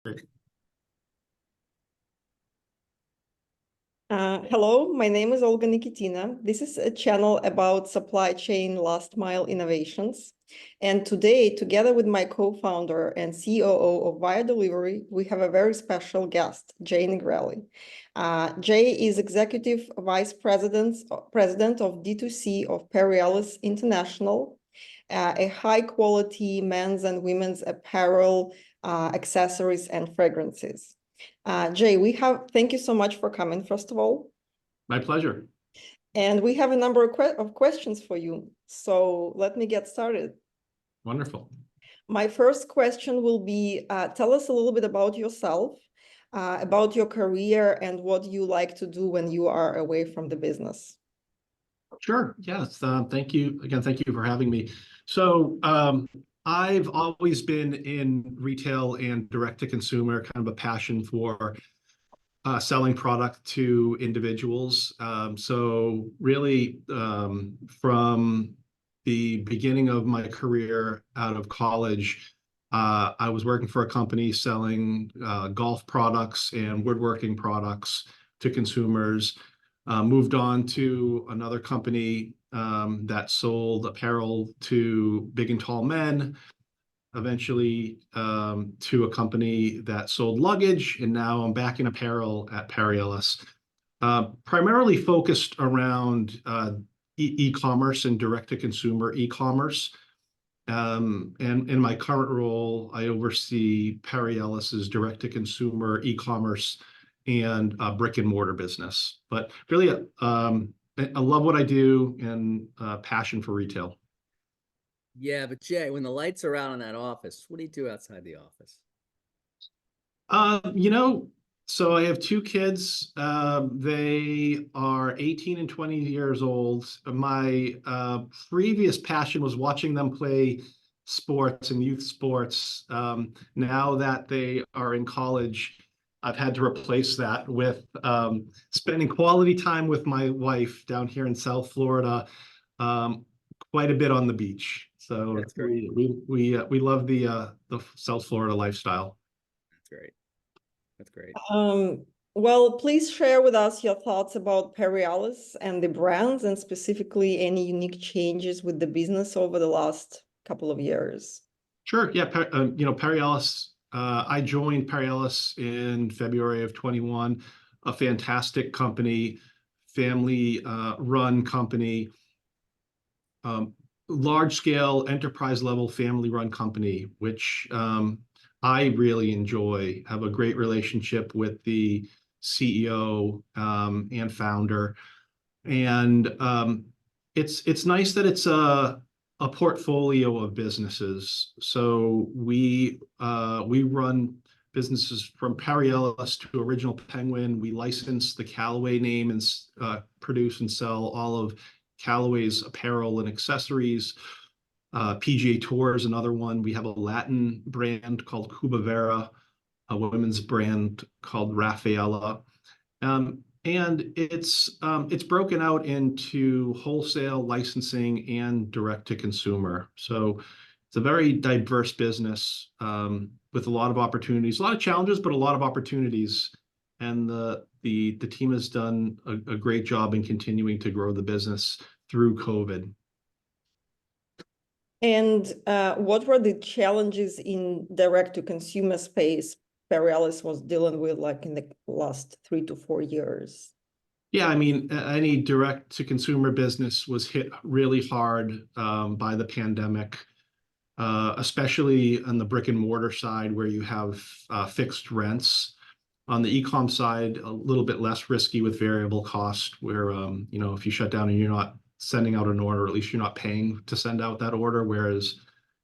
Great. Hello, my name is Olga Nikitina. This is a channel about supply chain last mile innovations. And today, together with my co-founder and COO of Via.Delivery, we have a very special guest, Jay Nigrelli. Jay is Executive Vice President of D2C of Ellis International, a high-quality men's and women's apparel, accessories, and fragrances. Jay, thank you so much for coming, first of all. My pleasure. And we have a number of questions for you. So let me get started. Wonderful. My first question will be, tell us a little bit about yourself, about your career and what you like to do when you are away from the business. Sure. Yes. Thank you again. Thank you for having me. So I've always been in retail and direct to consumer, kind of a passion for selling product to individuals. So really from the beginning of my career out of college, I was working for a company selling golf products and woodworking products to consumers. Moved on to another company that sold apparel to big and tall men, eventually to a company that sold luggage, and now I'm back in apparel at Ellis. Primarily focused around e-commerce and direct-to-consumer e-commerce. And in my current role, I oversee Ellis's direct-to-consumer e-commerce and brick and mortar business. But really, I love what I do and passion for retail. Yeah, but Jay, when the lights are out in that office, what do you do outside the office? So I have two kids. They are 18 and 20 years old. My previous passion was watching them play sports and youth sports. Now that they are in college, I've had to replace that with spending quality time with my wife down here in South Florida, quite a bit on the beach. So That's great. we love the South Florida lifestyle. That's great. That's great. Well, please share with us your thoughts about Ellis and the brands, and specifically any unique changes with the business over the last couple of years. Sure. Yeah. Ellis. I joined Ellis in February of 21. A fantastic company, family run company. Large scale enterprise level family run company, which I really enjoy. Have a great relationship with the CEO and founder, and it's nice that it's a portfolio of businesses. So we run businesses from Ellis to Original Penguin. We license the Callaway name and produce and sell all of Callaway's apparel and accessories. PGA Tour is another one. We have a Latin brand called Cuba Vera, a women's brand called Rafaela. And it's broken out into wholesale, licensing, and direct to consumer. So it's a very diverse business with a lot of opportunities, a lot of challenges, but a lot of opportunities. And the team has done a great job in continuing to grow the business through COVID. And what were the challenges in direct to consumer space Ellis was dealing with, like in the last 3 to 4 years? Yeah, I mean, any direct to consumer business was hit really hard by the pandemic, especially on the brick and mortar side where you have fixed rents. On the e-com side, a little bit less risky with variable cost, where if you shut down and you're not sending out an order, at least you're not paying to send out that order. Whereas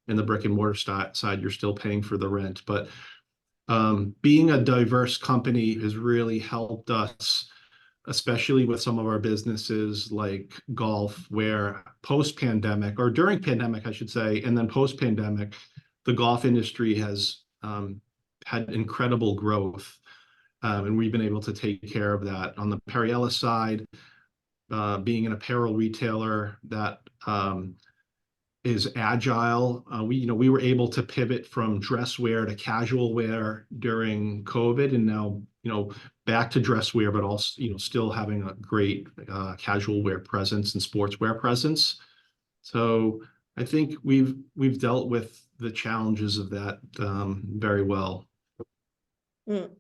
in the brick and mortar side, you're still paying for the rent. But being a diverse company has really helped us, especially with some of our businesses like golf, where post-pandemic, or during pandemic, I should say, and then post-pandemic, the golf industry has had incredible growth. And we've been able to take care of that. On the Ellis side, being an apparel retailer that is agile. We were able to pivot from dress wear to casual wear during COVID, and now, back to dress wear, but also, still having a great casual wear presence and sportswear presence. So I think we've dealt with the challenges of that very well. Mm.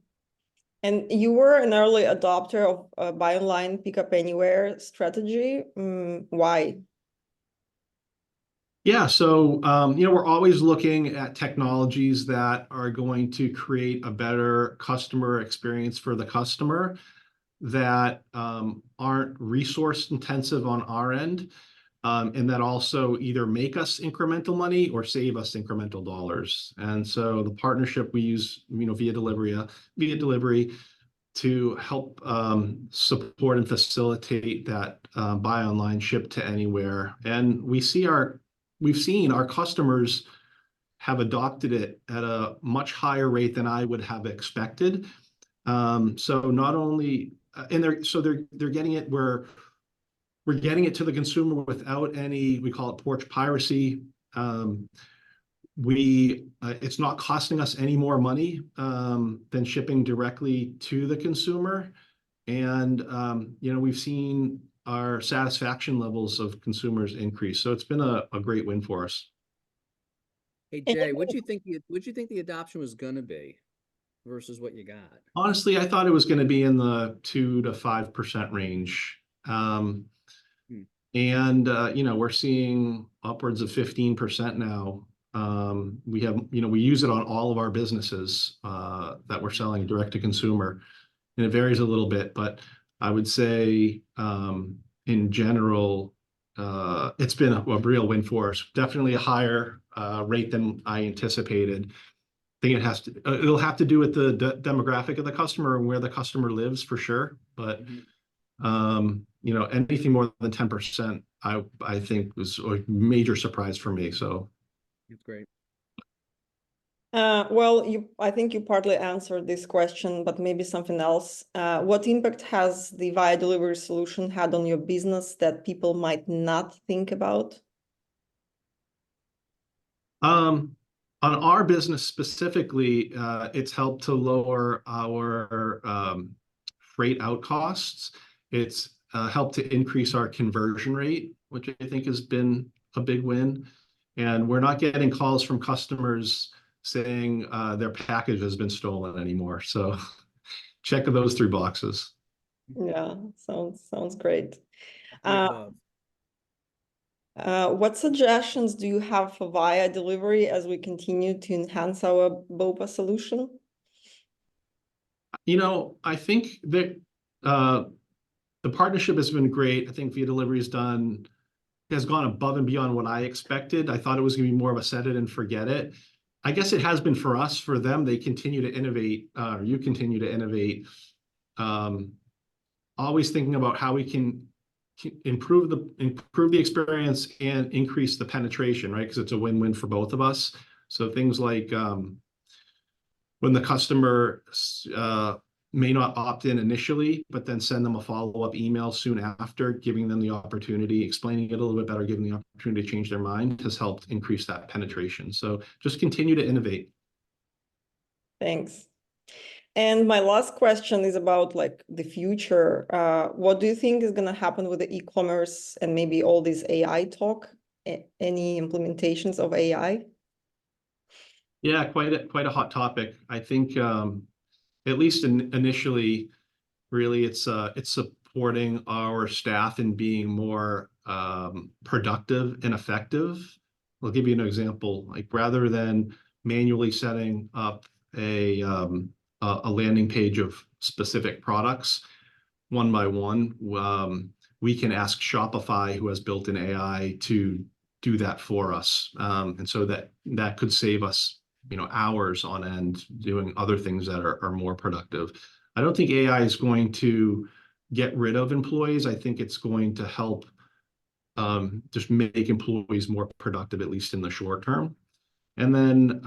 And you were an early adopter of buy online, pick up anywhere strategy. Why? Yeah, so we're always looking at technologies that are going to create a better customer experience for the customer, that aren't resource intensive on our end, and that also either make us incremental money or save us incremental dollars. And so the partnership we use, Via.Delivery, to help support and facilitate that buy online, ship to anywhere. And we've seen our customers have adopted it at a much higher rate than I would have expected. So not only, and they're getting it where we're getting it to the consumer without any, we call it porch piracy. It's not costing us any more money than shipping directly to the consumer. And we've seen our satisfaction levels of consumers increase. So it's been a great win for us. Hey Jay, what'd you think the adoption was gonna be versus what you got? Honestly, I thought it was going to be in the 2 to 5% range. And we're seeing upwards of 15% now. We use it on all of our businesses that we're selling direct to consumer, and it varies a little bit, but I would say in general, it's been a real win for us. Definitely a higher rate than I anticipated. I think it'll have to do with the demographic of the customer and where the customer lives for sure. But anything more than 10%, I think was a major surprise for me. So it's great. Well, I think you partly answered this question, but maybe something else. What impact has the Via.Delivery solution had on your business that people might not think about? On our business specifically, it's helped to lower our freight out costs. It's helped to increase our conversion rate, which I think has been a big win. And we're not getting calls from customers saying their package has been stolen anymore. So check those 3 boxes. Yeah, sounds great. Above. What suggestions do you have for Via.Delivery as we continue to enhance our BOPA solution? I think that the partnership has been great. I think Via.Delivery has gone above and beyond what I expected. I thought it was going to be more of a set it and forget it. I guess it has been for us. For them, they continue to innovate. You continue to innovate. Always thinking about how we can improve the experience and increase the penetration, right? Because it's a win-win for both of us. So things like when the customer may not opt in initially, but then send them a follow-up email soon after, giving them the opportunity, explaining it a little bit better, giving the opportunity to change their mind, has helped increase that penetration. So just continue to innovate. Thanks. And my last question is about the future. What do you think is going to happen with the e-commerce and maybe all this AI talk? Any implementations of AI? Yeah, quite a hot topic. I think at least initially, really, it's supporting our staff in being more productive and effective. I'll give you an example. Rather than manually setting up a landing page of specific products one by one, we can ask Shopify, who has built an AI, to do that for us. And so that could save us hours on end doing other things that are more productive. I don't think AI is going to get rid of employees. I think it's going to help just make employees more productive, at least in the short term. And then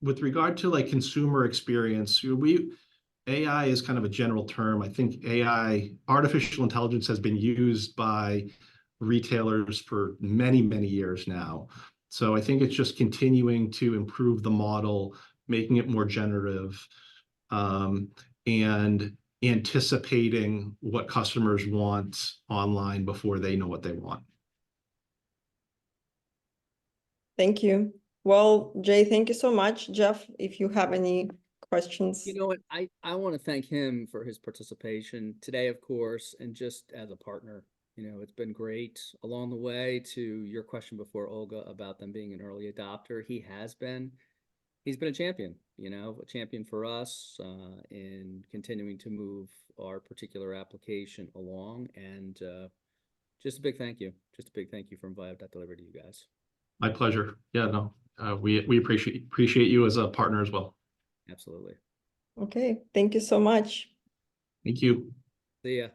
with regard to consumer experience, AI is kind of a general term. I think artificial intelligence, has been used by retailers for many, many years now. So I think it's just continuing to improve the model, making it more generative, and anticipating what customers want online before they know what they want. Thank you. Well, Jay, thank you so much. Jeff, if you have any questions. You know what? I want to thank him for his participation today, of course, and just as a partner. You know, it's been great along the way. To your question before, Olga, about them being an early adopter, he's been a champion, you know, a champion for us in continuing to move our particular application along. And just a big thank you. Just a big thank you from Via.Delivery to you guys. My pleasure. Yeah, no, we appreciate you as a partner as well. Absolutely. Okay, thank you so much. Thank you. See ya.